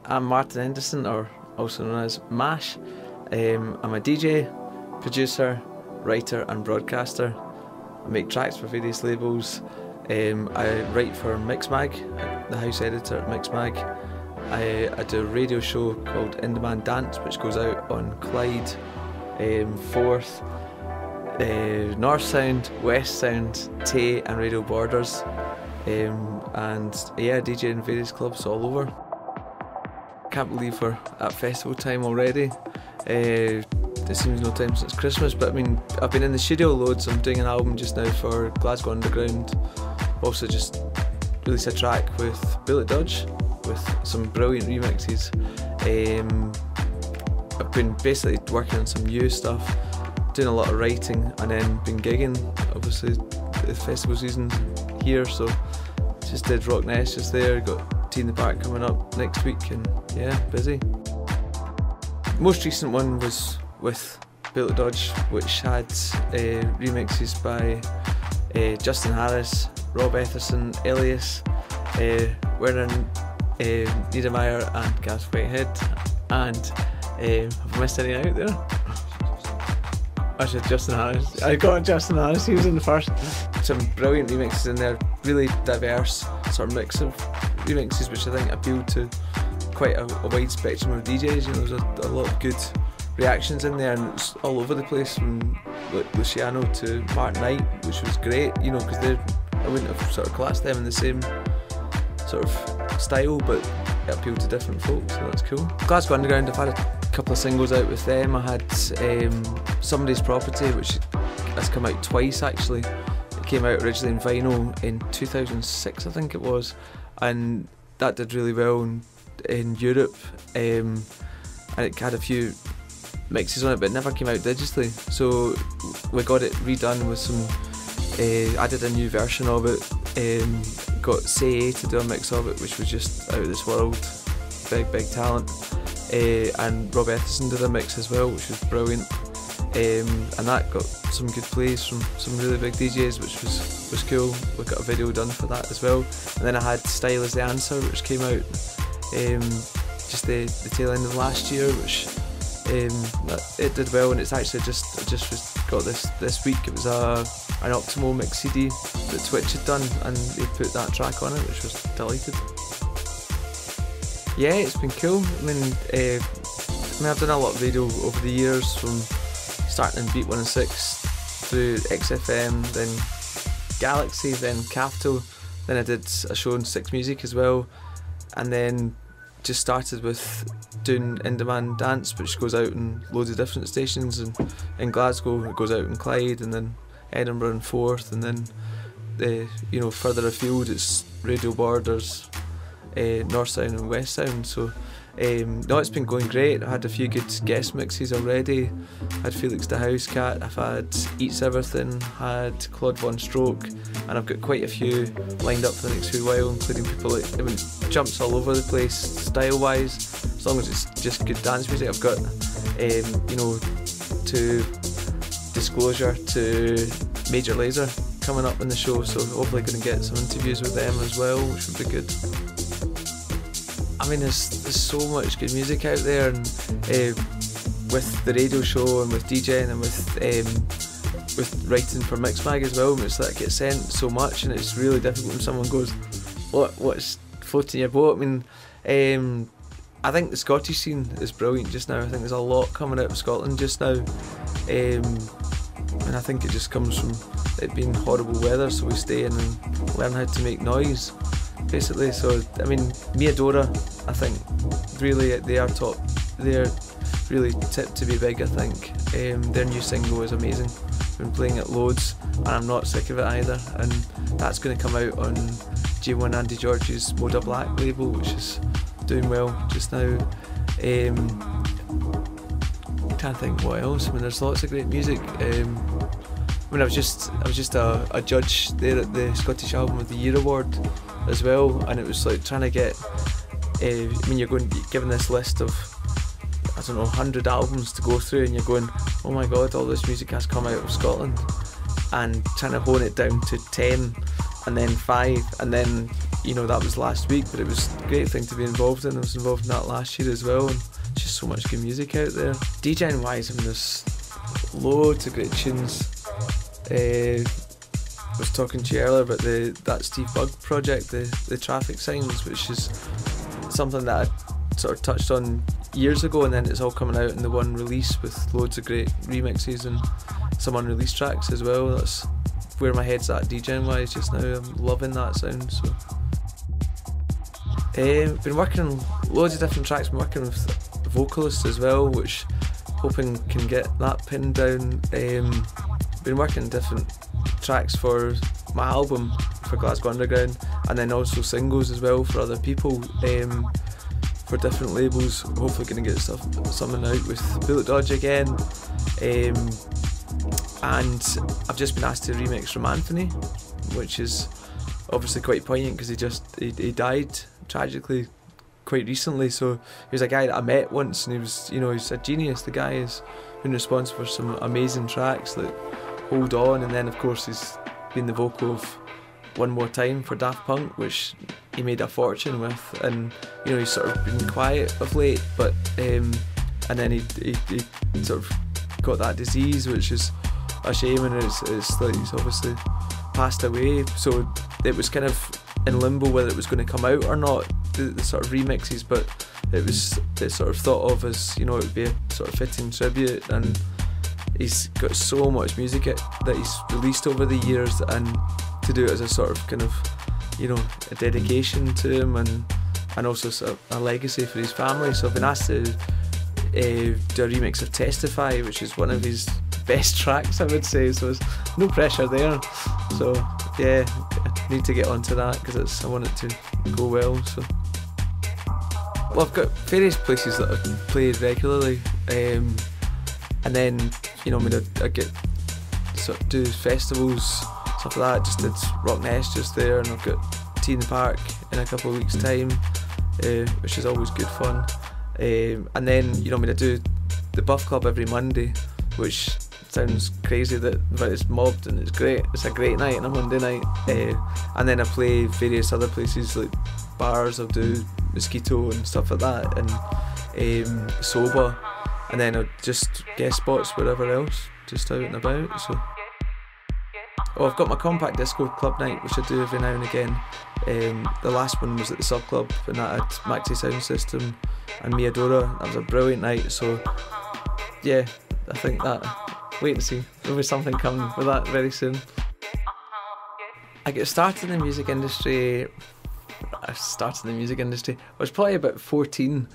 I'm Martin Henderson, or also known as Mash. I'm a DJ, producer, writer and broadcaster. I make tracks for various labels. I write for Mixmag, the house editor at Mixmag. I do a radio show called In Demand Dance, which goes out on Clyde, Forth, North Sound, West Sound, Tay and Radio Borders. And yeah, DJ in various clubs all over. Can't believe we're at festival time already. It seems no time since Christmas, but I mean, I've been in the studio loads. I'm doing an album just now for Glasgow Underground. Also just released a track with Bulletdodge with some brilliant remixes. I've been basically working on some new stuff, doing a lot of writing, and then been gigging. Obviously the festival season here, so just did Rock Nest just there, got Tea in the Park coming up next week, and yeah, busy. Most recent one was with Bulletdodge, which had remixes by Justin Harris, Rob Etherson, Elias, Werner Niedermeyer and Gas Whitehead. And have I missed any out there? I said Justin Harris. I got Justin Harris, he was in the first. Some brilliant remixes in there, really diverse sort of mix of remixes, which I think appealed to quite a wide spectrum of DJs. You know, there's a lot of good reactions in there, and it's all over the place, from like Luciano to Mark Knight, which was great, you know, because I wouldn't have sort of classed them in the same sort of style, but it appealed to different folks, so that's cool. Glasgow Underground, I've had a couple of singles out with them. I had Somebody's Property, which has come out twice actually. It came out originally in vinyl in 2006, I think it was, and that did really well in Europe, and it had a few mixes on it, but it never came out digitally, so we got it redone with some I did a new version of it, got Say to do a mix of it, which was just out of this world, big talent, and Rob Etherson did a mix as well, which was brilliant, and that got some good plays from some really big DJs, which was cool. We got a video done for that as well. And then I had Style Is The Answer, which came out just the tail end of last year, which it did well, and it's actually just got this week. It was an Optimal mix CD that Twitch had done, and they put that track on it, which was delighted. Yeah, it's been cool. I mean, I've done a lot of radio over the years, from starting in Beat 106 through XFM, then Galaxy, then Capital, then I did a show on Six Music as well, and then just started with doing In Demand Dance, which goes out in loads of different stations, and in Glasgow it goes out in Clyde, and then Edinburgh and Forth, and then you know, further afield it's Radio Borders, North Sound and West Sound. So no, it's been going great. I had a few good guest mixes already. I had Felix the House Cat, I've had Eats Everything, had Claude Von Stroke, and I've got quite a few lined up for the next few while, including people like, I mean, jumps all over the place style wise, as long as it's just good dance music. I've got you know, to Disclosure to Major Lazer coming up in the show, so hopefully going to get some interviews with them as well, which would be good. I mean, there's so much good music out there, and with the radio show and with DJing and with writing for Mixmag as well, it's like I get sent so much, and it's really difficult when someone goes, what's floating your boat? I mean, I think the Scottish scene is brilliant just now. I think there's a lot coming out of Scotland just now, and I think it just comes from it being horrible weather, so we stay in and learn how to make noise, basically. So I mean, Miadora, I think really they're really tipped to be big. I think their new single is amazing. Been playing it loads, and I'm not sick of it either, and that's going to come out on J1 and Andy George's Moda Black label, which is doing well just now. Can't think what else. I mean, there's lots of great music. I mean, I was just a judge there at the Scottish Album of the Year award as well, and it was like trying to get. I mean, you're given this list of, I don't know, 100 albums to go through, and you're going, oh my god, all this music has come out of Scotland, and trying to hone it down to 10 and then 5, and then you know, that was last week, but it was a great thing to be involved in. I was involved in that last year as well, and just so much good music out there. DJing wise, I mean, there's loads of great tunes. I was talking to you earlier about that Steve Bug project, the Traffic Signs, which is something that I sort of touched on years ago, and then it's all coming out in the one release with loads of great remixes and some unreleased tracks as well. That's where my head's at DJing wise just now. I'm loving that sound. So been working on loads of different tracks, been working with vocalists as well, which hoping can get that pinned down. Been working on different tracks for my album for Glasgow Underground, and then also singles as well for other people, for different labels. Hopefully going to get something out with Bulletdodge again, and I've just been asked to remix from Anthony, which is obviously quite poignant because he died tragically quite recently. So he was a guy that I met once, and he was, you know, he's a genius. The guy has been responsible for some amazing tracks like Hold On, and then of course he's been the vocal of One More Time for Daft Punk, which he made a fortune with. And you know, he's sort of been quiet of late, but and then he sort of got that disease, which is a shame, and it's like he's obviously passed away. So it was kind of in limbo whether it was going to come out or not, the sort of remixes, but it's sort of thought of as, you know, it would be a sort of fitting tribute. And he's got so much music that he's released over the years, and to do it as a sort of kind of, you know, a dedication to him, and also sort of a legacy for his family. So I've been asked to do a remix of Testify, which is one of his best tracks, I would say, so there's no pressure there. So yeah, I need to get onto that because I want it to go well. So, well, I've got various places that I play regularly, and then, you know, I mean, I get sort of do festivals, stuff like that. Just did Rock Nest just there, and I've got Tea in the Park in a couple of weeks' time, which is always good fun. And then, you know, I mean, I do the Buff Club every Monday, which sounds crazy, but it's mobbed and it's great. It's a great night on a Monday night. And then I play various other places like bars. I'll do Mosquito and stuff like that, and Soba, and then I'll just guest spots wherever else, just out and about. So, oh, I've got my compact disco club night, which I do every now and again. The last one was at the Sub Club, and that had Maxi Sound System and Miadora. That was a brilliant night. So yeah, I think that, wait and see, there'll be something coming with that very soon. I got started in the music industry. I was probably about 14,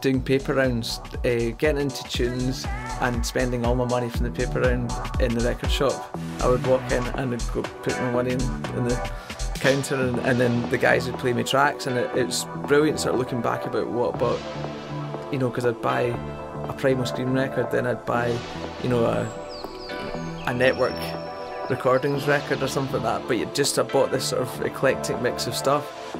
doing paper rounds, getting into tunes and spending all my money from the paper round in the record shop. I would walk in and I'd go put my money in the counter, and then the guys would play me tracks, and it's brilliant sort of looking back about what I bought, you know, because I'd buy a Primal Scream record, then I'd buy, you know, a Network Recordings record or something like that, but I bought this sort of eclectic mix of stuff,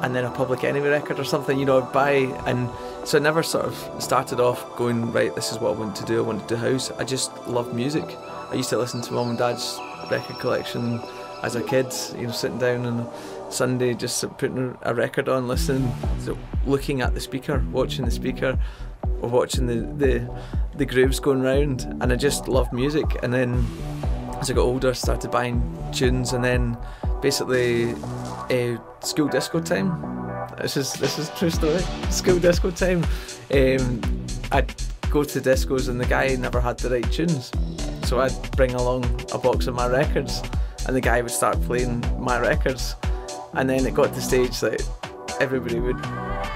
and then a Public Enemy record or something, you know, I'd buy. And so I never sort of started off going, right, this is what I want to do, I want to do house. I just loved music. I used to listen to Mum and Dad's record collection as a kid, you know, sitting down on a Sunday, just putting a record on, listening, so looking at the speaker, watching the speaker, or watching the grooves going round, and I just loved music. And then as I got older, I started buying tunes, and then basically school disco time. This is true story. School disco time. I'd go to discos, and the guy never had the right tunes, so I'd bring along a box of my records, and the guy would start playing my records, and then it got to the stage that everybody would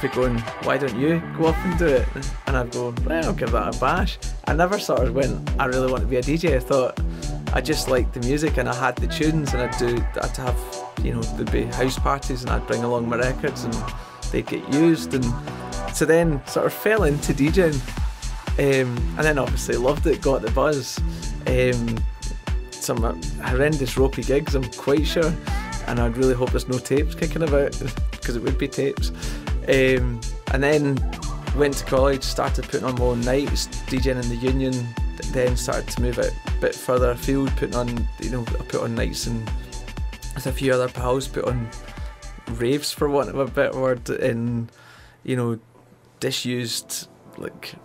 be going, why don't you go up and do it? And I'd go, right, I'll give that a bash. I never sort of went, I really want to be a DJ. I thought I just liked the music, and I had the tunes, and I'd have, you know, there'd be house parties, and I'd bring along my records, and they'd get used. And so then sort of fell into DJing, and then obviously loved it, got the buzz. Some horrendous ropey gigs, I'm quite sure, and I'd really hope there's no tapes kicking about, because it would be tapes. And then went to college, started putting on my own nights, DJing in the Union, then started to move out a bit further afield, putting on, you know, I put on nights, and with a few other pals put on raves, for want of a better word, in, you know, disused, like,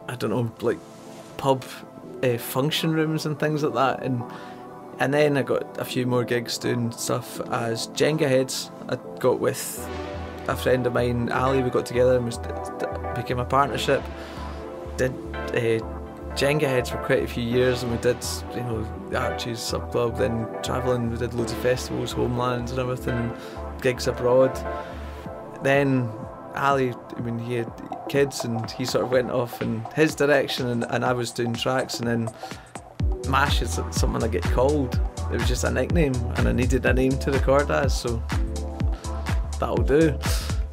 I don't know, like pub function rooms and things like that. And then I got a few more gigs doing stuff as Jenga heads. I got with a friend of mine, Ali. We got together and became a partnership. Did Jenga heads for quite a few years, and we did, you know, the Archie's Sub Club, then travelling, we did loads of festivals, homelands and everything, gigs abroad. Then Ali, I mean, he had kids and he sort of went off in his direction, and I was doing tracks, and then Mash is something I get called. It was just a nickname and I needed a name to record as, so that'll do.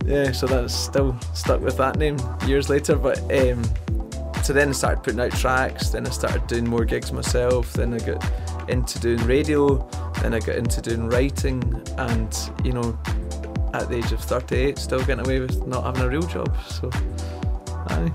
Yeah, so that's still stuck with that name years later. But so then I started putting out tracks, then I started doing more gigs myself, then I got into doing radio, then I got into doing writing, and, you know, at the age of 38 still getting away with not having a real job, so aye.